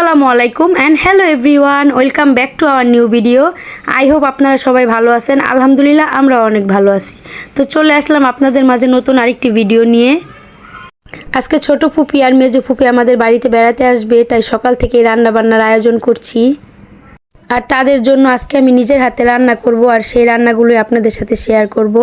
আসসালামু আলাইকুম and hello everyone, welcome back to our new video. I hope আপনারা সবাই ভালো আছেন। আলহামদুলিল্লাহ আমরা অনেক ভালো আছি। তো চলে আসলাম আপনাদের মাঝে নতুন আরেকটি ভিডিও নিয়ে। আজকে ছোট ফুপি আর মেজো ফুপি আমাদের বাড়িতে বেড়াতে আসবে, তাই সকাল থেকে রান্না বান্নার আয়োজন করছি। আর তাদের জন্য আজকে আমি নিজের হাতে রান্না করব, আর সেই রান্নাগুলোই আপনাদের সাথে শেয়ার করব।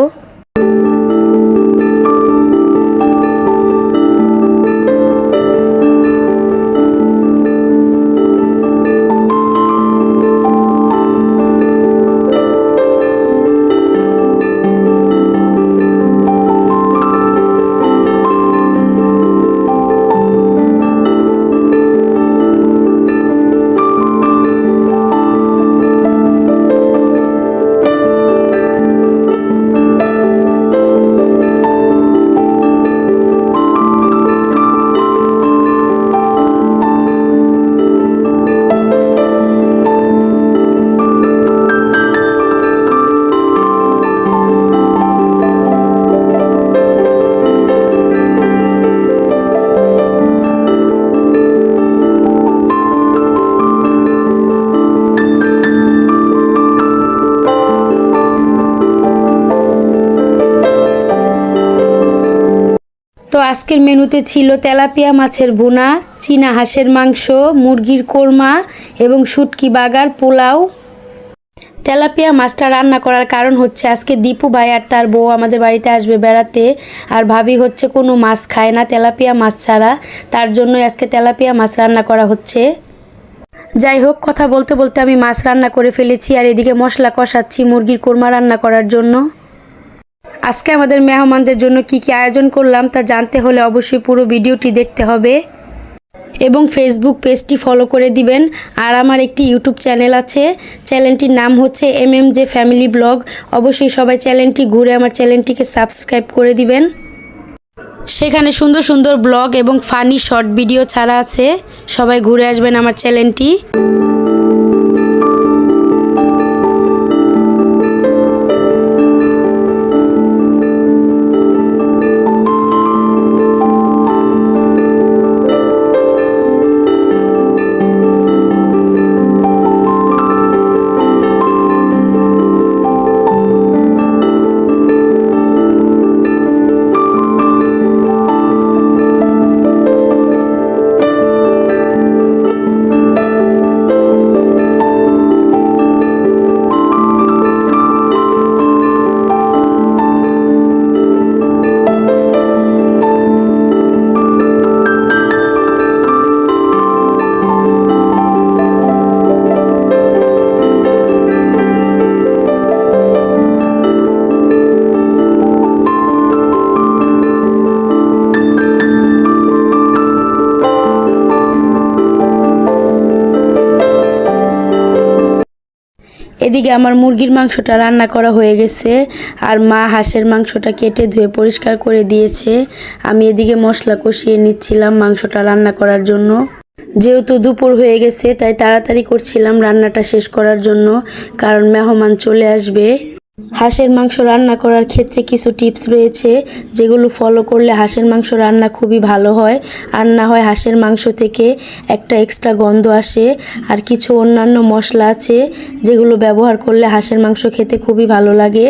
তো আজকের মেনুতে ছিল তেলাপিয়া মাছের ভুনা, চীনা হাঁসের মাংস, মুরগির কোরমা এবং শুটকি বাগার, পোলাও। তেলাপিয়া মাছটা রান্না করার কারণ হচ্ছে আজকে দীপু ভাই আর তার বউ আমাদের বাড়িতে আসবে বেড়াতে, আর ভাবি হচ্ছে কোনো মাছ খায় না তেলাপিয়া মাছ ছাড়া, তার জন্যই আজকে তেলাপিয়া মাছ রান্না করা হচ্ছে। যাই হোক, কথা বলতে বলতে আমি মাছ রান্না করে ফেলেছি, আর এদিকে মশলা কষাচ্ছি মুরগির কোরমা রান্না করার জন্য। আজকে আমাদের মেহমানদের জন্য কি কি আয়োজন করলাম তা জানতে হলে অবশ্যই পুরো ভিডিওটি দেখতে হবে এবং ফেসবুক পেজটি ফলো করে দিবেন। আর আমার একটি ইউটিউব চ্যানেল আছে, চ্যানেলটির নাম হচ্ছে MMJ ফ্যামিলি ব্লগ। অবশ্যই সবাই চ্যানেলটি ঘুরে আমার চ্যানেলটিকে সাবস্ক্রাইব করে দিবেন। সেখানে সুন্দর সুন্দর ব্লগ এবং ফানি শর্ট ভিডিও ছাড়া আছে, সবাই ঘুরে আসবেন আমার চ্যানেলটি। এদিকে আমার মুরগির মাংসটা রান্না করা হয়ে গেছে, আর মা হাঁসের মাংসটা কেটে ধুয়ে পরিষ্কার করে দিয়েছে। আমি এদিকে মশলা কষিয়ে নিচ্ছিলাম মাংসটা রান্না করার জন্য। যেহেতু দুপুর হয়ে গেছে তাই তাড়াতাড়ি করছিলাম রান্নাটা শেষ করার জন্য, কারণ মেহমান চলে আসবে। হাঁসের মাংস রান্না করার ক্ষেত্রে কিছু টিপস রয়েছে যেগুলো ফলো করলে হাঁসের মাংস রান্না খুবই ভালো হয়, আর না হয় হাঁসের মাংস থেকে একটা এক্সট্রা গন্ধ আসে। আর কিছু অন্যান্য মশলা আছে যেগুলো ব্যবহার করলে হাঁসের মাংস খেতে খুবই ভালো লাগে।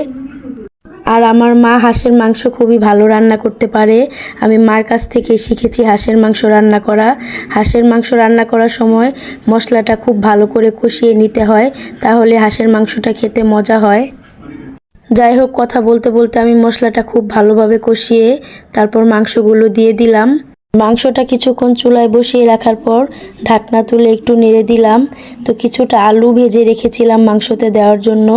আর আমার মা হাঁসের মাংস খুবই ভালো রান্না করতে পারে। আমি মার কাছ থেকে শিখেছি হাঁসের মাংস রান্না করা। হাঁসের মাংস রান্না করার সময় মশলাটা খুব ভালো করে কষিয়ে নিতে হয়, তাহলে হাঁসের মাংসটা খেতে মজা হয়। যাই হোক, কথা বলতে বলতে আমি মশলাটা খুব ভালোভাবে কষিয়ে তারপর মাংসগুলো দিয়ে দিলাম। মাংসটা কিছুক্ষণ চুলায় বসিয়ে রাখার পর ঢাকনা তুলে একটু নেড়ে দিলাম। তো কিছুটা আলু ভেজে রেখেছিলাম মাংসতে দেওয়ার জন্য,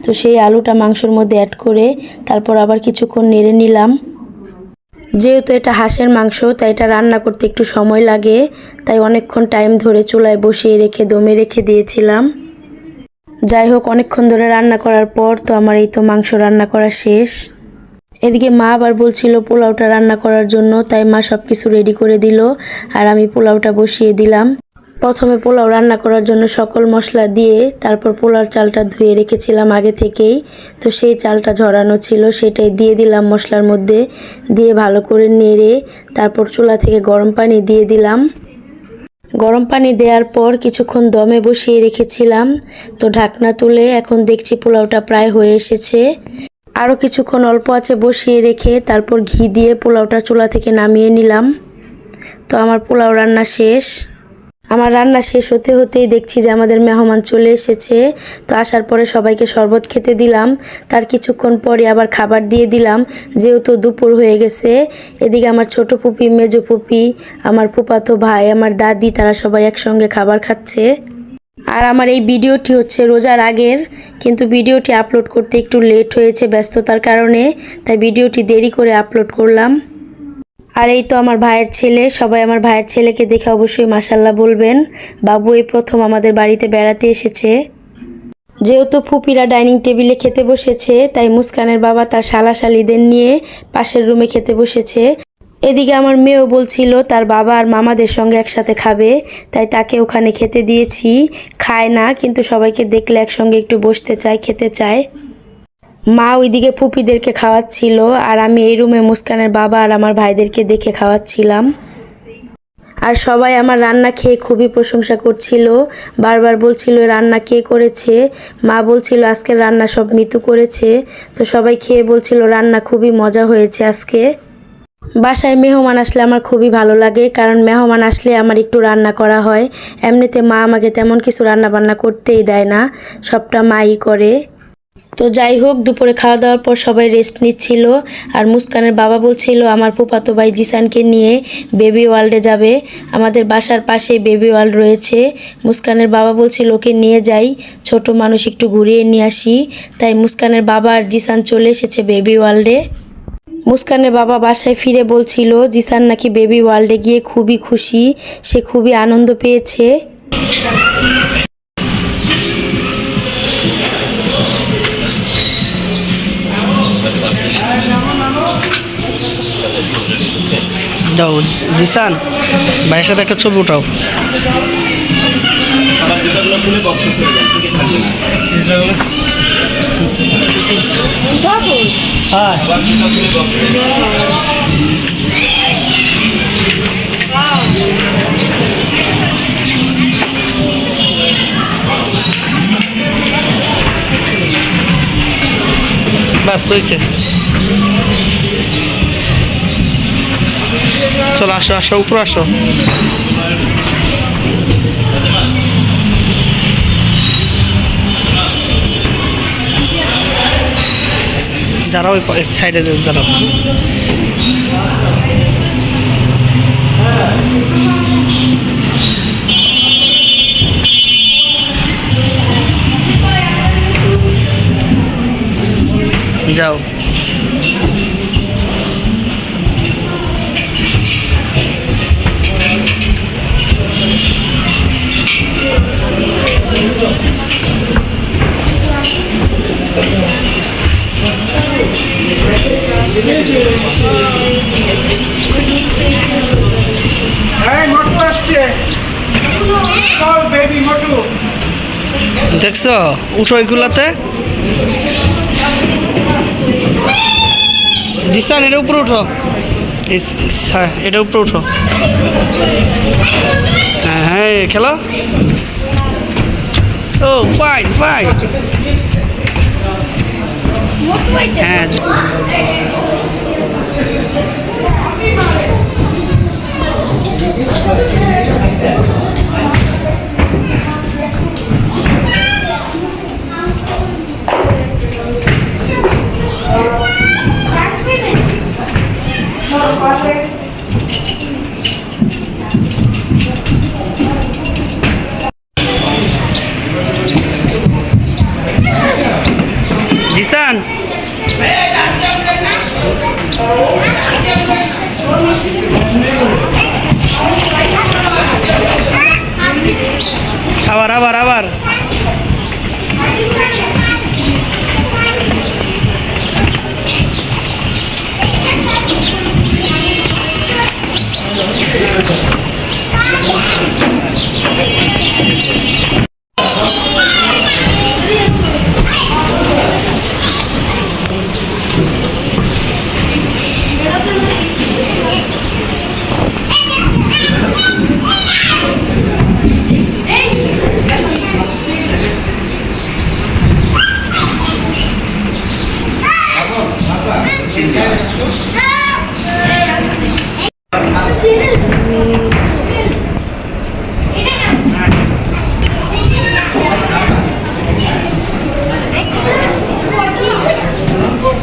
তো সেই আলুটা মাংসের মধ্যে অ্যাড করে তারপর আবার কিছুক্ষণ নেড়ে নিলাম। যেহেতু এটা হাঁসের মাংস তাই এটা রান্না করতে একটু সময় লাগে, তাই অনেকক্ষণ টাইম ধরে চুলায় বসিয়ে রেখে দমে রেখে দিয়েছিলাম। যাই হোক, অনেকক্ষণ ধরে রান্না করার পর তো আমার এই তো মাংস রান্না করা শেষ। এদিকে মা আবার বলছিল পোলাওটা রান্না করার জন্য, তাই মা সব কিছু রেডি করে দিল আর আমি পোলাওটা বসিয়ে দিলাম। প্রথমে পোলাও রান্না করার জন্য সকল মশলা দিয়ে তারপর পোলাওর চালটা ধুয়ে রেখেছিলাম আগে থেকেই, তো সেই চালটা ঝরানো ছিল সেটাই দিয়ে দিলাম মশলার মধ্যে, দিয়ে ভালো করে নেড়ে তারপর চুলা থেকে গরম পানি দিয়ে দিলাম। গরম পানি দেওয়ার পর কিছুক্ষণ দমে বসিয়ে রেখেছিলাম। তো ঢাকনা তুলে এখন দেখছি পোলাওটা প্রায় হয়ে এসেছে। আরও কিছুক্ষণ অল্প আঁচে বসিয়ে রেখে তারপর ঘি দিয়ে পোলাওটা চুলা থেকে নামিয়ে নিলাম। তো আমার পোলাও রান্না শেষ। আমার রান্না শেষ হতে হতেই দেখছি যে আমাদের মেহমান চলে এসেছে। তো আসার পরে সবাইকে শরবত খেতে দিলাম। তার কিছুক্ষণ পরে আবার খাবার দিয়ে দিলাম, যেহেতু দুপুর হয়ে গেছে। এদিকে আমার ছোট ফুপি, মেজো ফুপি, আমার ফুফাতো ভাই, আমার দাদি, তারা সবাই একসঙ্গে খাবার খাচ্ছে। আর আমার এই ভিডিওটি হচ্ছে রোজার আগের, কিন্তু ভিডিওটি আপলোড করতে একটু লেট হয়েছে ব্যস্ততার কারণে, তাই ভিডিওটি দেরি করে আপলোড করলাম। আর এই তো আমার ভাইয়ের ছেলে, সবাই আমার ভাইয়ের ছেলেকে দেখে অবশ্যই মাশাল্লাহ বলবেন। বাবু এই প্রথম আমাদের বাড়িতে বেড়াতে এসেছে। যেহেতু ফুপিরা ডাইনিং টেবিলে খেতে বসেছে, তাই মুস্কানের বাবা তার শালাশালিদের নিয়ে পাশের রুমে খেতে বসেছে। এদিকে আমার মেয়েও বলছিল তার বাবা আর মামাদের সঙ্গে একসাথে খাবে, তাই তাকে ওখানে খেতে দিয়েছি। খায় না, কিন্তু সবাইকে দেখলে একসঙ্গে একটু বসতে চায়, খেতে চায়। মা ওইদিকে ফুপিদেরকে খাওয়াচ্ছিল, আর আমি এই রুমে মুস্কানের বাবা আর আমার ভাইদেরকে দেখে খাওয়াচ্ছিলাম। আর সবাই আমার রান্না খেয়ে খুবই প্রশংসা করছিল, বারবার বলছিল রান্না কে করেছে। মা বলছিল আজকের রান্না সব মিতু করেছে। তো সবাই খেয়ে বলছিল রান্না খুবই মজা হয়েছে আজকে। বাসায় মেহমান আসলে আমার খুবই ভালো লাগে, কারণ মেহমান আসলে আমার একটু রান্না করা হয়। এমনিতে মা আমাকে তেমন কিছু রান্না বান্না করতেই দেয় না, সবটা মাই করে। তো যাই হোক, দুপুরে খাওয়া দাওয়ার পর সবাই রেস্ট নিচ্ছিল। আর মুস্কানের বাবা বলছিল আমার ফুফাতো ভাই জিসানকে নিয়ে বেবি ওয়ার্ল্ডে যাবে। আমাদের বাসার পাশে বেবি ওয়ার্ল্ড রয়েছে। মুস্কানের বাবা বলছিল ওকে নিয়ে যাই, ছোট মানুষ একটু ঘুরিয়ে নিয়ে আসি। তাই মুস্কানের বাবা আর জিসান চলে এসেছে বেবি ওয়ার্ল্ডে। মুস্কানের বাবা বাসায় ফিরে বলছিল জিসান নাকি বেবি ওয়ার্ল্ডে গিয়ে খুবই খুশি, সে খুবই আনন্দ পেয়েছে। যাও জিসান, ভাইয়ের সাথে একটা ছবি উঠাও। বাস হয়েছে, চলো আসো আসো, উপরে আসো। দাঁড়াও, ওই সাইডে দাঁড়াও। যাও। দেখছো, উঠো এগুলাতে। জিসান এটা উপরে উঠো, হ্যাঁ এটা উপরে উঠো। হ্যাঁ হ্যাঁ খেলো। ও ফাইন ফাইন। হ্যাঁ জিসান, আবার আবার আবার।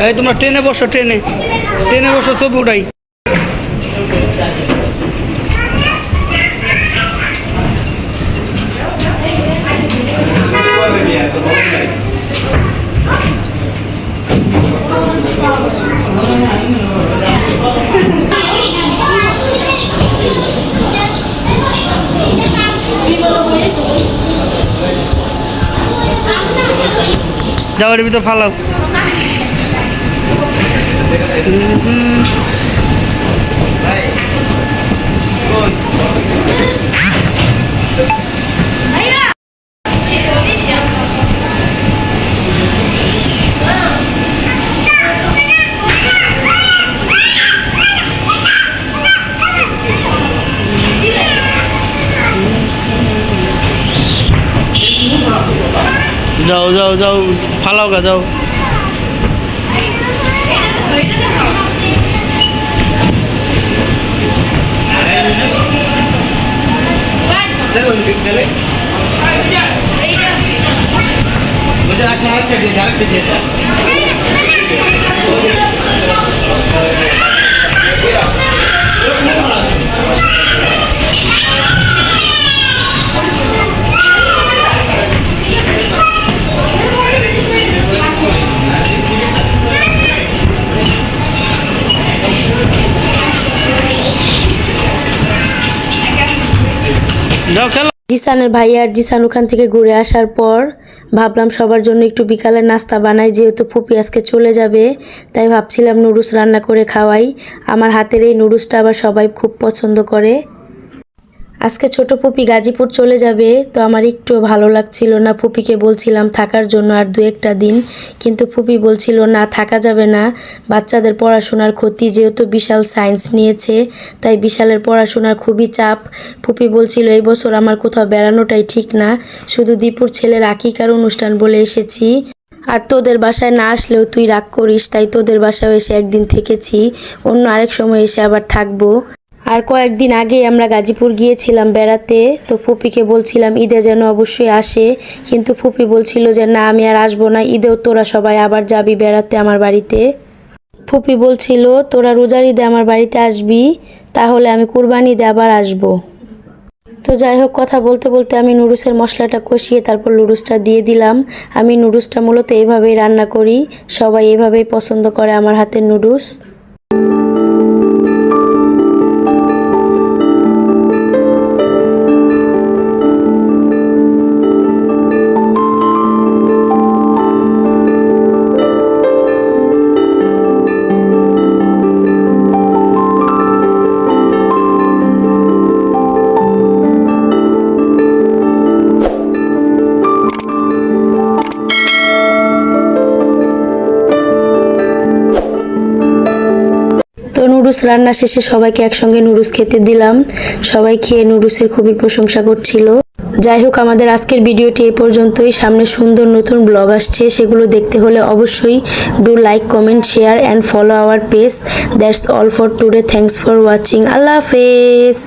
এই তোমরা ট্রেনে বসো, ট্রেনে ট্রেনে বসো, ছবি উঠাই। যাওয়ার ভিতর ফালাও। যাও যাও যাও, ফালাও গা, যাও। যাও খেলো। জিসানের ভাই আর জিসান ওখান থেকে ঘুরে আসার পর ভাবলাম সবার জন্য একটু বিকালের নাস্তা বানাই, যেহেতু ফুপি আজকে চলে যাবে, তাই ভাবছিলাম নুডলস রান্না করে খাওয়াই। আমার হাতের এই নুডলসটা আবার সবাই খুব পছন্দ করে। আজকে ছোট ফুপি গাজীপুর চলে যাবে, তো আমার একটু ভালো লাগছিল না। ফুপিকে বলছিলাম থাকার জন্য আর 2-1টা দিন, কিন্তু ফুপি বলছিল না, থাকা যাবে না, বাচ্চাদের পড়াশোনার ক্ষতি, যেহেতু বিশাল সায়েন্স নিয়েছে, তাই বিশালের পড়াশোনার খুবই চাপ। ফুপি বলছিল এই বছর আমার কোথাও বেড়ানোটাই ঠিক না, শুধু দীপুর ছেলের আকিকার অনুষ্ঠান বলে এসেছি, আর তোদের বাসায় না আসলেও তুই রাগ করিস, তাই তোদের বাসায় এসে একদিন থেকেছি, অন্য আরেক সময় এসে আবার থাকবো। আর কয়েকদিন আগে আমরা গাজীপুর গিয়েছিলাম বেড়াতে, তো ফুপিকে বলছিলাম ঈদে যেন অবশ্যই আসে, কিন্তু ফুপি বলছিল যে না, আমি আর আসবো না, ঈদেও তোরা সবাই আবার যাবি বেড়াতে আমার বাড়িতে। ফুপি বলছিল তোরা রোজার ঈদে আমার বাড়িতে আসবি, তাহলে আমি কুরবানি ঈদে আবার আসবো। তো যাই হোক, কথা বলতে বলতে আমি নুডলসের মশলাটা কষিয়ে তারপর নুডলসটা দিয়ে দিলাম। আমি নুডলসটা মূলত এইভাবেই রান্না করি, সবাই এভাবেই পছন্দ করে আমার হাতের নুডলস। নুডলস রান্না শেষে সবাইকে একসঙ্গে নুডলস খেতে দিলাম, সবাই খেয়ে নুডলসের খুবই প্রশংসা করছিল। যাই হোক, আমাদের আজকের ভিডিওটি এই পর্যন্তই। সামনে সুন্দর নতুন ব্লগ আসছে, সেগুলো দেখতে হলে অবশ্যই do like, comment, share and follow our page. That's all for today. Thanks for watching. আল্লাহ হাফেজ।